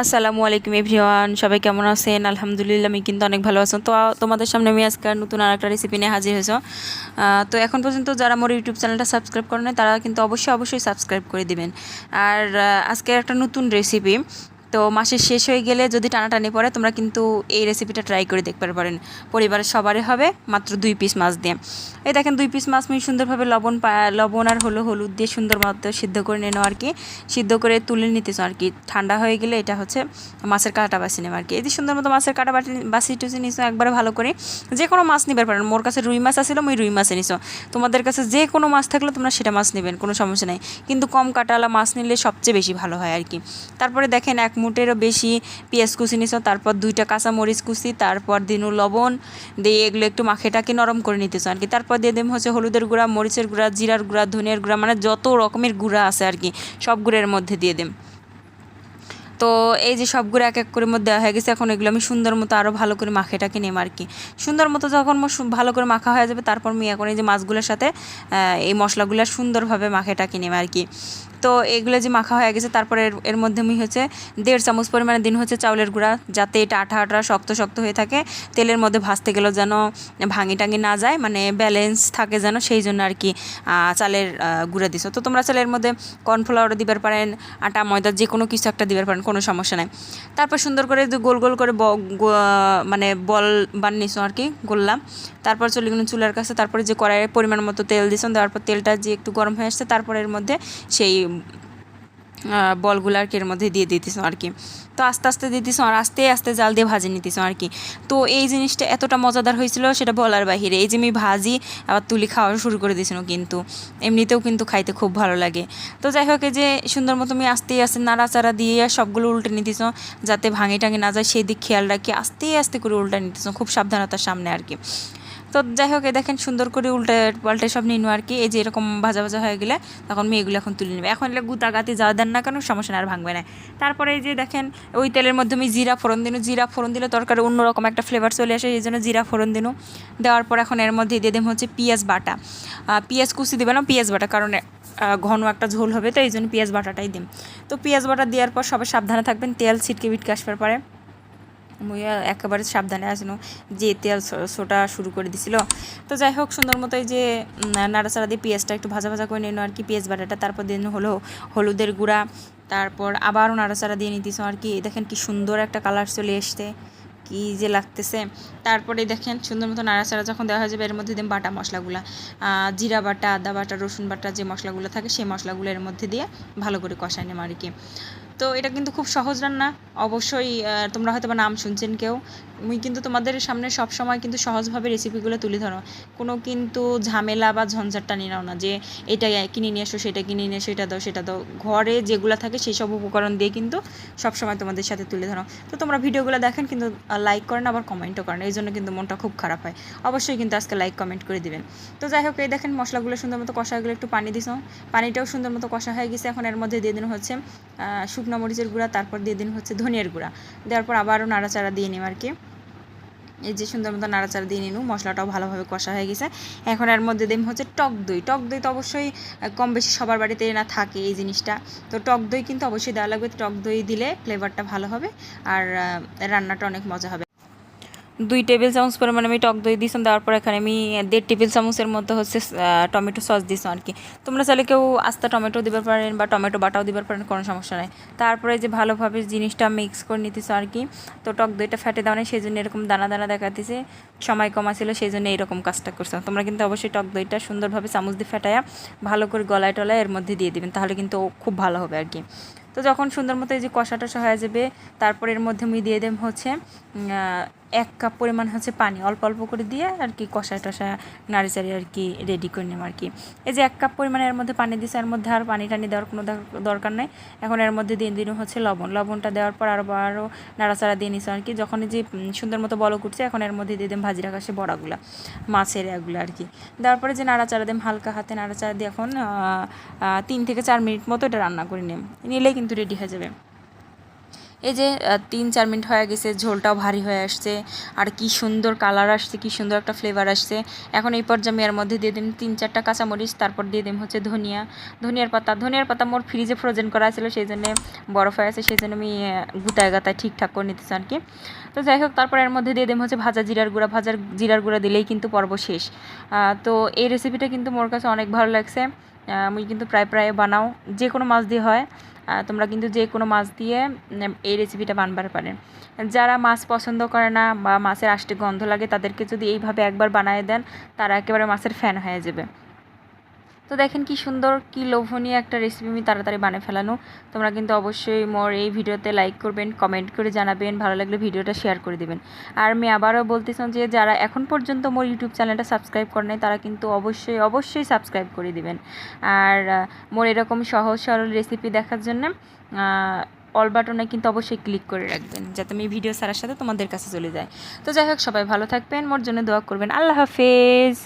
আসসালামু আলাইকুম এভরিওয়ান, সবাই কেমন আছেন? আলহামদুলিল্লাহ, আমি কিন্তু অনেক ভালো আছি। তো তোমাদের সামনে আমি আজকে নতুন আর একটা রেসিপি নিয়ে হাজির হয়েছি। তো এখন পর্যন্ত যারা আমার ইউটিউব চ্যানেলটা সাবস্ক্রাইব করেন নাই তারা কিন্তু অবশ্যই সাবস্ক্রাইব করে দিবেন। আর আজকে একটা নতুন রেসিপি। তো মাসের শেষ হয়ে গেলে যদি টানাটানি পড়ে তোমরা কিন্তু এই রেসিপিটা ট্রাই করে দেখতে পারেন। পরিবারের সবারই হবে মাত্র 2 পিস মাছ দিয়ে। এই দেখেন 2 পিস মাছ আমি সুন্দরভাবে লবণ আর হলুদ দিয়ে সুন্দর মতো সিদ্ধ করে নেব আর কি। সিদ্ধ করে তুলে নিতেছ আর কি। ঠান্ডা হয়ে গেলে এটা হচ্ছে মাছের কাঁটা বাছি নেব আর কি। এই যে সুন্দর মতো মাছের কাঁটা বাছি টুসি নিছো একবারে ভালো করে। যে কোনো মাছ নিতে পারেন, মোর কাছে রুই মাছ আসছিল, আমি রুই মাছে নিছো। তোমাদের কাছে যে কোনো মাছ থাকলে তোমরা সেটা মাছ নেবেন, কোনো সমস্যা নাই। কিন্তু কম কাঁটাওয়ালা মাছ নিলে সবচেয়ে বেশি ভালো হয় আর কি। তারপরে দেখেন 1 মুঠেরও বেশি পেঁয়াজ কুচি নিছো, তারপর 2টা কাঁচা মরিচ কুচি, তারপর দিনু লবণ দিয়ে এগুলো একটু মাখেটাকে নরম করে নিতেছো আর কি। তারপর দিয়ে দেব হচ্ছে হলুদের গুঁড়া, মরিচের গুঁড়া, জিরার গুঁড়া, ধনিয়ার গুঁড়া, মানে যত রকমের গুঁড়া আছে আর কি সব গুঁড়ের মধ্যে দিয়ে দেব। তো এই যে সবগুলো এক এক করে মধ্যে দেওয়া হয়ে গেছে। এখন এগুলো আমি সুন্দর মতো আরও ভালো করে মাখেটাকে নেম আর কি। সুন্দর মতো যখন ভালো করে মাখা হয়ে যাবে তারপর আমি এখন এই যে মাছগুলোর সাথে এই মশলাগুলো সুন্দরভাবে মাখেটাকে নেম আর কি। তো এগুলো যে মাখা হয়ে গেছে তারপরে এর মধ্যে আমি হচ্ছে 1.5 চামচ পরিমাণে দিন হচ্ছে চাউলের গুঁড়া, যাতে এটা আঠা আঠা শক্ত শক্ত হয়ে থাকে। তেলের মধ্যে ভাজতে গেলেও যেন ভাঙি টাঙি না যায়, মানে ব্যালেন্স থাকে যেন, সেই জন্য আর কি চালের গুঁড়া দিছো। তো তোমরা চালের মধ্যে কর্নফ্লাওয়ারও দিবার পারেন, আটা ময়দা যে কোনো কিছু একটা দিবার পারেন, কোনো সমস্যা নাই। তারপর সুন্দর করে গোল গোল করে মানে বল বানিয়েছো আর কি, গোললাম। তারপর চলে গেলাম চুলার কাছে। তারপরে যে কড়াইয়ের পরিমাণ মতো তেল দিয়েছেন, দেওয়ার পর তেলটা যে একটু গরম হয়ে আসছে তারপর এর মধ্যে সেই বলগুলো আর কি এর মধ্যে দিয়ে দিতেছো আর কি। তো আস্তে আস্তে দিতেছো আর আস্তে আস্তে জাল দিয়ে ভাজি নিতেছো আর কি। তো এই জিনিসটা এতটা মজাদার হয়েছিল সেটা বলার বাহিরে। এই যে আমি ভাজি আবার তুলি খাওয়া শুরু করে দিয়েছিল, কিন্তু এমনিতেও কিন্তু খাইতে খুব ভালো লাগে। তো যাই হোক, এই যে সুন্দর মতো আমি আস্তে আস্তে নাড়াচাড়া দিয়ে সবগুলো উল্টে নিতেছো, যাতে ভাঙি টাঙি না যায় সেই দিক খেয়াল রাখি আস্তে আস্তে করে উল্টে নিতেছো, খুব সাবধানতার সামনে আর কি। তো যাই হোক, দেখেন সুন্দর করে উল্টে পাল্টে সব নিনু আর কি। এই যে এরকম ভাজা ভাজা হয়ে গেলে তখন আমি এগুলো এখন তুলে নেবে। এখন এগুলো গুতাগাতি যা দেন না কেন সমস্যা না, আর ভাঙবে না। তারপরে এই যে দেখেন ওই তেলের মধ্যে আমি জিরা ফোড়ন দিনু। জিরা ফোড়ন দিলে তরকারি অন্যরকম একটা ফ্লেভার চলে আসে, এই জন্য জিরা ফোড়ন দিনু। দেওয়ার পর এখন এর মধ্যে দিয়ে দেব হচ্ছে পেঁয়াজ বাটা। পেঁয়াজ কুচি দেবে না, পেঁয়াজ বাটা, কারণ ঘন একটা ঝোল হবে, তো এই জন্য পেঁয়াজ বাটাটাই দিন। তো পেঁয়াজ বাটা দেওয়ার পর সবাই সাবধানে থাকবেন, তেল ছিটকে বিটকে আসবার পরে মুই একেবারে সাবধানে আসিনো যে তেল ছোটা শুরু করে দিছিল। তো যাই হোক, সুন্দর মতো এই যে নাড়াচাড়া দিয়ে পেঁয়াজটা একটু ভাজা ভাজা করে নিল আর কি, পেঁয়াজ বাটাটা। তারপর দিন হলো হলুদের গুঁড়া, তারপর আবারও নাড়াচাড়া দিয়ে নিতেছ আর কি। দেখেন কি সুন্দর একটা কালার চলে এসছে, কি যে লাগতেছে। তারপরে দেখেন সুন্দর মতো নাড়াচাড়া যখন দেওয়া হয়ে যাবে এর মধ্যে দেন বাটা মশলাগুলো, জিরা বাটা, আদা বাটা, রসুন বাটা, যে মশলাগুলো থাকে সেই মশলাগুলো এর মধ্যে দিয়ে ভালো করে কষায় নেব আর কি। তো এটা কিন্তু খুব সহজ রান্না, অবশ্যই তোমরা হয়তো বা নাম শুনছেন কেউ। আমি কিন্তু তোমাদের সামনে সব সময় কিন্তু সহজভাবে রেসিপিগুলো তুলে ধরো, কোনো কিন্তু ঝামেলা বা ঝঞ্ঝাটটা নিয়ে নাও না যে এটা কিনে নিয়ে এসো, সেটা কিনে নিয়ে এসো, এটা দাও সেটা দাও। ঘরে যেগুলো থাকে সেই সব উপকরণ দিয়ে কিন্তু সবসময় তোমাদের সাথে তুলে ধরো। তো তোমরা ভিডিওগুলো দেখেন কিন্তু লাইক করেন, আবার কমেন্টও করেন, এই জন্য কিন্তু মনটা খুব খারাপ হয়। অবশ্যই কিন্তু আজকে লাইক কমেন্ট করে দিবেন। তো যাই হোক, এই দেখেন মশলাগুলো সুন্দর মতো কষা হয়ে গেলে একটু পানি দিছো, পানিটাও সুন্দর মতো কষা হয়ে গেছে। এখন এর মধ্যে দিয়ে দিন হচ্ছে শুকনো মরিচের গুঁড়া, তারপর দিয়ে দিন হচ্ছে ধনিয়ার গুঁড়া। দেওয়ার পর আবারও নাড়াচাড়া দিয়ে নিম আর কি। এই যে সুন্দর মতো নাড়াচাড়া দিয়ে নিন, মশলাটাও ভালোভাবে কষা হয়ে গেছে। এখন এর মধ্যে দিন হচ্ছে টক দই। টক দই তো অবশ্যই কম বেশি সবার বাড়িতে না থাকে এই জিনিসটা, তো টক দই কিন্তু অবশ্যই দেওয়া লাগবে। টক দই দিলে ফ্লেভারটা ভালো হবে আর রান্নাটা অনেক মজা হবে। 2 টেবিল চামচ পরিমাণে আমি টক দই দিয়েছিলাম। দেওয়ার পর এখানে আমি 1.5 টেবিল চামচের মধ্যে হচ্ছে টমেটো সস দিয়েছি আর কি। তোমরা চাইলে কেউ আস্তা টমেটো দিতে পারেন বা টমেটো বাটাও দিতে পারেন, কোনো সমস্যা নেই। তারপরে যে ভালোভাবে জিনিসটা মিক্স করে নিতেছে আর কি। তো টক দইটা ফেটে দেওয়া নেই, সেই জন্য এরকম দানা দানা দেখাতেছে, সময় কমা ছিল সেই জন্য এইরকম কাজটা করছিলাম। তোমরা কিন্তু অবশ্যই টক দইটা সুন্দরভাবে চামচ দিয়ে ফেটায়া ভালো করে গলায় টলায় এর মধ্যে দিয়ে দিবেন, তাহলে কিন্তু খুব ভালো হবে আর কি। তো যখন সুন্দর মতো এই যে কষা টষা হয়ে যাবে তারপর এর মধ্যে আমি দিয়ে দেব হচ্ছে 1 কাপ পরিমাণ হচ্ছে পানি, অল্প অল্প করে দিয়ে আর কি কষা টষা নাড়ি চাড়ি আর কি রেডি করে নেব আর কি। এই যে 1 কাপ পরিমাণে এর মধ্যে পানি দিয়েছে, এর মধ্যে আর পানি টানি দেওয়ার কোনো দরকার নেই। এখন এর মধ্যে দিয়ে দিন হচ্ছে লবণটা দেওয়ার পর আরও নাড়াচাড়া দিয়ে নিছে আর কি। যখন যে সুন্দর মতো বলক উঠছে এখন এর মধ্যে দিয়ে দেন ভাজি রাখা সে বড়াগুলা, মাছের এগুলো আর কি। দেওয়ার পরে যে নাড়াচাড়া দেন হালকা হাতে নাড়াচাড়া দিয়ে এখন 3 থেকে 4 মিনিট মতো এটা রান্না করে নিলেই কিন্তু রেডি হয়ে যাবে। এই যে 3-4 মিনিট হয়ে গেছে, ঝোলটাও ভারী হয়ে আসছে আর কি সুন্দর কালার আসছে, কি সুন্দর একটা ফ্লেভার আসছে। এখন এই পর্যায়ে আমি এর মধ্যে দিয়ে দিন 3-4টা কাঁচামরিচ, তারপর দিয়ে দিন হচ্ছে ধনিয়ার পাতা মোর ফ্রিজে ফ্রোজেন করা ছিল, সেই জন্য বরফ হয়ে আছে, সেই জন্য আমি গুতায় গাতায় ঠিকঠাক করে নিতেছি আর কি। তো যাই হোক, তারপর এর মধ্যে দিয়ে দিন হচ্ছে ভাজা জিরার গুঁড়া দিলেই কিন্তু পর্ব শেষ। তো এই রেসিপিটা কিন্তু মোর কাছে অনেক ভালো লাগছে। আমি কিন্তু প্রায় বানাও, যে কোনো মাছ দিয়ে হয়, তোমরা কিন্তু যে কোনো মাছ দিয়ে এই রেসিপিটা বানবার পারেন। যারা মাছ পছন্দ করে না বা মাছের আষ্টে গন্ধ লাগে, তাদেরকে যদি এইভাবে একবার বানিয়ে দেন, তারা একেবারে মাছের ফ্যান হয়ে যাবে। তো দেখেন কি সুন্দর, কি লোভনীয় একটা রেসিপি আমি তাড়াতাড়ি বানিয়ে ফেলানো। তোমরা কিন্তু অবশ্যই মোর এই ভিডিওতে লাইক করবেন, কমেন্ট করে জানাবেন, ভালো লাগলে ভিডিওটা শেয়ার করে দিবেন। আর আমি আবারও বলতেছিলাম যে যারা এখন পর্যন্ত মোর ইউটিউব চ্যানেলটা সাবস্ক্রাইব করে নাই, তারা কিন্তু অবশ্যই সাবস্ক্রাইব করে দিবেন। আর মোর এরকম সহজ সরল রেসিপি দেখার জন্য অল বাটনে কিন্তু অবশ্যই ক্লিক করে রাখবেন, যাতে আমি ভিডিও ছাড়ার সাথে তোমাদের কাছে চলে যায়। তো যাই হোক, সবাই ভালো থাকবেন, মোর জন্য দোয়া করবেন। আল্লাহ হাফেজ।